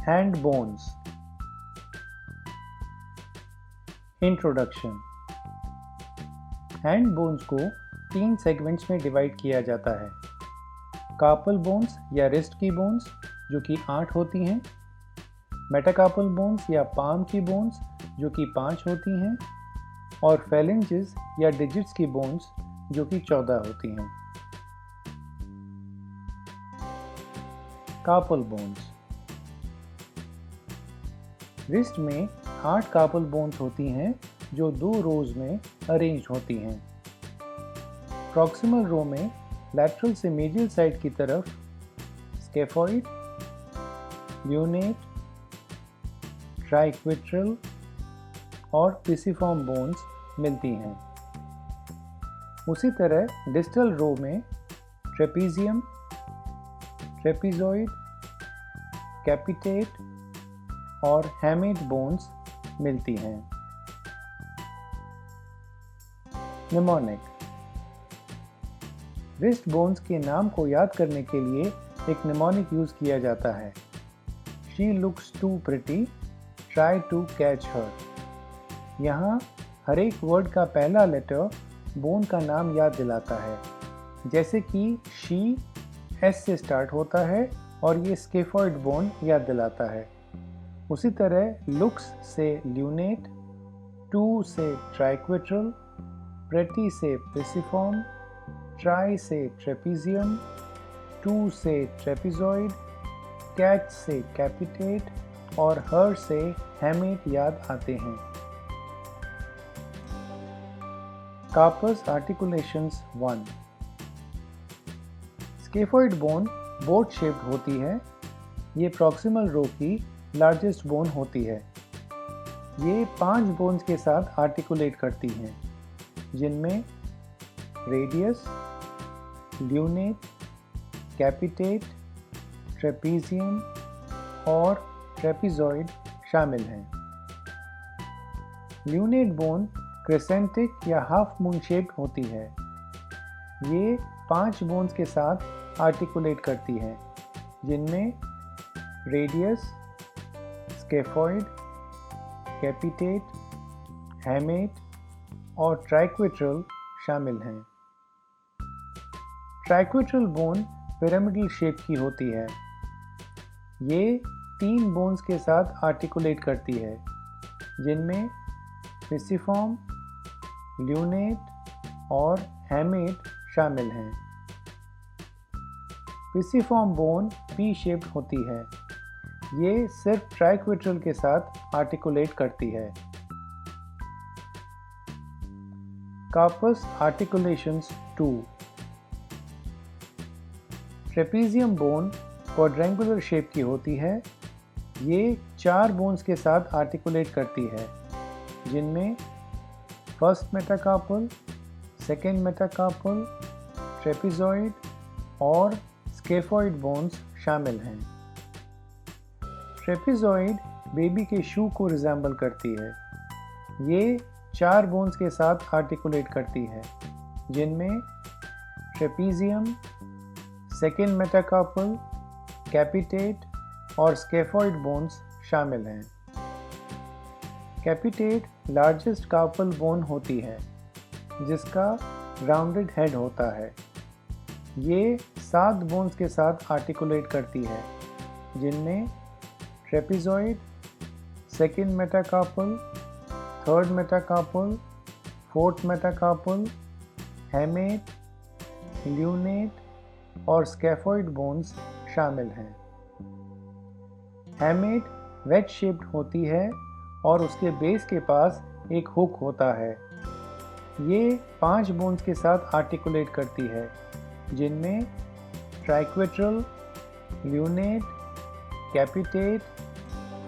Hand bones. Introduction. Hand bones को 3 segments में divide किया जाता है। कार्पल बोन्स या रिस्ट की बोन्स जो कि 8 होती हैं, मेटाकार्पल बोन्स या पाम की बोन्स जो कि 5 होती हैं, और फेलेंजेस या डिजिट्स की बोन्स जो कि 14 होती हैं। Carpal bones. रिस्ट में 8 कार्पल बोन्स होती हैं जो 2 रोज में अरेंज होती हैं। प्रॉक्सिमल रो में लैटरल से मीडियल साइड की तरफ स्केफॉइड, ल्यूनेट, ट्राइक्विट्रल और पिसिफॉर्म बोन्स मिलती हैं। उसी तरह डिस्टल रो में ट्रेपीजियम, ट्रेपीजॉइड, कैपिटेट और हैमेट बोन्स मिलती हैं। निमोनिक। रिस्ट बोन्स के नाम को याद करने के लिए एक निमोनिक यूज किया जाता है। She looks too pretty, try to catch her। यहाँ हर एक वर्ड का पहला लेटर बोन का नाम याद दिलाता है, जैसे कि she S से स्टार्ट होता है और ये स्केफॉइड बोन याद दिलाता है। उसी तरह लुक्स से ल्यूनेट, टू से ट्राइक्विट्रल, प्रेटी से पिसिफॉर्म, ट्राई से ट्रेपीजियम, टू से ट्रेपीजॉइड, कैच से कैपिटेट और हर से हैमेट याद आते हैं। Carpus articulations 1। Scaphoid bone boat shaped होती है। ये प्रॉक्सिमल रो की लार्जेस्ट बोन होती है। ये 5 बोन्स के साथ आर्टिकुलेट करती हैं, जिनमें रेडियस, ल्यूनेट, कैपिटेट, ट्रेपीजियम और ट्रेपीजॉइड शामिल हैं। ल्यूनेट बोन क्रेसेंटिक या हाफ मून शेप्ड होती है। ये 5 बोन्स के साथ आर्टिकुलेट करती है, जिनमें रेडियस, स्केफॉइड, कैपिटेट, हैमेट और ट्राइक्विट्रल शामिल हैं। ट्राइक्विट्रल बोन पिरामिडल शेप की होती है। ये 3 बोन्स के साथ आर्टिकुलेट करती है, जिनमें पिसिफॉर्म, ल्यूनेट और हैमेट शामिल हैं। पिसिफॉर्म बोन पी शेप्ड होती है। ये सिर्फ ट्राइक्विट्रल के साथ आर्टिकुलेट करती है। Carpus articulations 2। Trapezium bone quadrangular shape की होती है। ये 4 बोन्स के साथ आर्टिकुलेट करती है, जिनमें फर्स्ट मेटाकार्पल, सेकेंड मेटाकार्पल, ट्रेपीजॉइड और स्केफॉइड बोन्स शामिल हैं। ट्रेपीजॉइड बेबी के शू को रिजेंबल करती है। ये 4 बोन्स के साथ आर्टिकुलेट करती है, जिनमें ट्रेपीजियम, सेकेंड मेटाकार्पल, कैपिटेट और स्केफॉइड बोन्स शामिल हैं। कैपिटेट लार्जेस्ट कार्पल बोन होती है, जिसका राउंडेड हेड होता है। ये 7 बोन्स के साथ आर्टिकुलेट करती है, जिनमें ट्रेपीजॉइड, second metacarpal, third metacarpal, fourth metacarpal, हैमेट, lunate और स्केफॉइड बोन्स शामिल हैं। हैमेट वेज शेप्ड होती है और उसके बेस के पास एक हुक होता है। ये 5 बोन्स के साथ आर्टिकुलेट करती है, जिनमें ट्राइक्विट्रल, ल्यूनेट, कैपिटेट,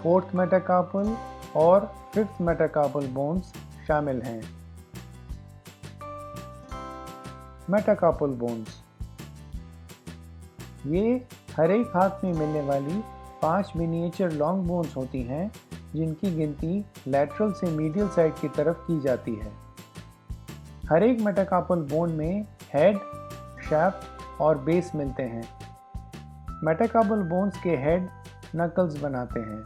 फोर्थ मेटाकार्पल और फिफ्थ मेटाकार्पल बोन्स शामिल हैं। Metacarpal bones. ये हर एक हाथ में मिलने वाली 5 मिनिएचर लॉन्ग बोन्स होती हैं, जिनकी गिनती लैटरल से मीडियल साइड की तरफ की जाती है। हर एक मेटाकार्पल बोन में हेड, शाफ्ट और बेस मिलते हैं। मेटाकार्पल बोन्स के हेड नकल्स बनाते हैं।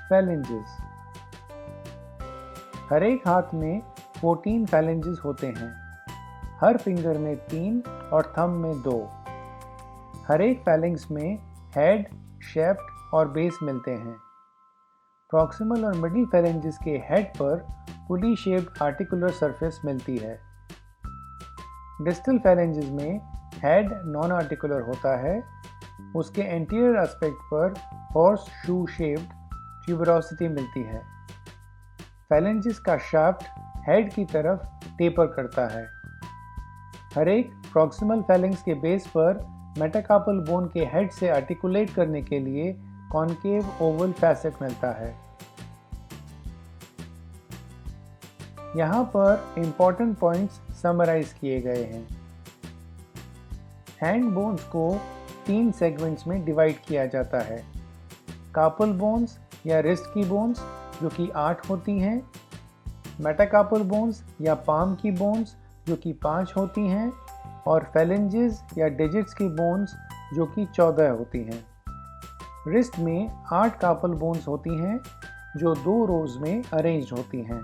फैलेंजेस। हर एक हाथ में 14 फैलेंजेस होते हैं। हर फिंगर में 3 और थंब में 2। हर एक फैलेंक्स में हेड, शेफ्ट और बेस मिलते हैं। प्रॉक्सिमल और मिडिल फैलेंजेस के हेड पर पुली शेप्ड आर्टिकुलर सरफेस मिलती है। डिस्टल फैलेंजेस में हेड नॉन आर्टिकुलर होता है। उसके एंटीरियर एस्पेक्ट पर हॉर्स शू शेप्ड ट्यूबरोसिटी मिलती है। फैलेंजेस का शाफ्ट हेड की तरफ टेपर करता है। हर एक प्रॉक्सिमल फैलेंक्स के बेस पर मेटाकार्पल बोन के हेड से आर्टिकुलेट करने के लिए कॉनकेव ओवल फैसेट मिलता है। यहाँ पर इंपॉर्टेंट पॉइंट्स समराइज किए गए हैं। हैंड बोन्स को 3 सेगमेंट्स में डिवाइड किया जाता है। कार्पल बोन्स या रिस्ट की बोन्स जो कि 8 होती हैं, मेटाकार्पल बोन्स या पाम की बोन्स जो कि 5 होती हैं, और फैलेंजेस या डिजिट्स की बोन्स जो कि 14 होती हैं। रिस्ट में 8 कार्पल बोन्स होती हैं जो 2 रोज में अरेंज्ड होती हैं।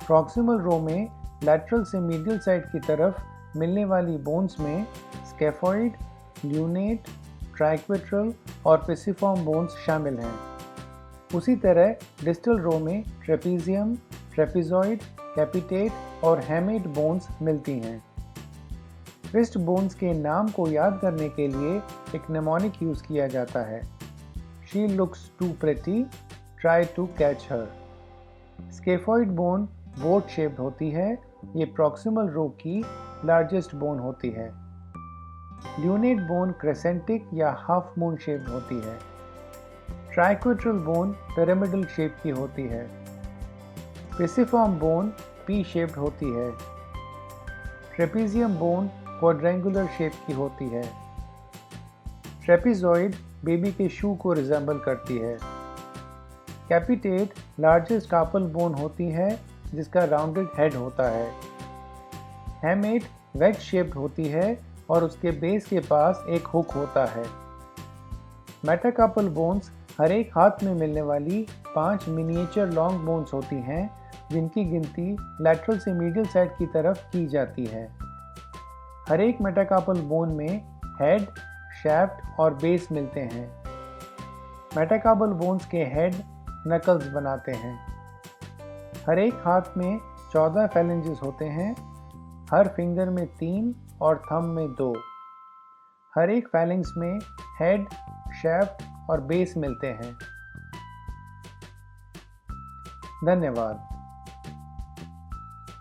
प्रॉक्सिमल रो में लैटरल से मीडियल साइड की तरफ मिलने वाली बोन्स में स्केफॉइड, ल्यूनेट, ट्राइक्वेट्रल और पिसिफॉर्म बोन्स शामिल हैं। उसी तरह डिस्टल रो में ट्रेपीजियम, ट्रेपीजॉइड, कैपिटेट और हैमेट बोन्स मिलती हैं। रिस्ट बोन्स के नाम को याद करने के लिए एक नेमोनिक यूज किया जाता है। She looks too pretty, try to catch her. Scaphoid bone boat shaped होती है। ये प्रॉक्सिमल रो की लार्जेस्ट बोन होती है। ल्यूनेट बोन क्रेसेंटिक या हाफ मून शेप्ड होती है। ट्राइक्वेट्रल बोन पिरामिडल शेप की होती है। पिसिफॉर्म बोन पी शेप्ड होती है। ट्रेपीजियम बोन क्वाड्रेंगुलर शेप की होती है। ट्रेपीजॉइड बेबी के शू को रिजेंबल करती है। कैपिटेट लार्जेस्ट कार्पल बोन होती है जिसका राउंडेड हेड होता है। हैमेट वेज शेप्ड होती है और उसके बेस के पास एक हुक होता है। मेटाकार्पल बोन्स हर एक हाथ में मिलने वाली 5 मिनिएचर लॉन्ग बोन्स होती हैं जिनकी गिनती लैटरल से मीडियल साइड की तरफ की जाती है। हर एक मेटाकार्पल बोन में हेड, शैफ्ट और बेस मिलते हैं। मेटाकार्पल बोन्स के हेड नकल्स बनाते हैं। हर एक हाथ में 14 फैलेंजेस होते हैं। हर फिंगर में 3 और थंब में 2। हर एक फैलेंक्स में हेड, शैफ्ट और बेस मिलते हैं। धन्यवाद।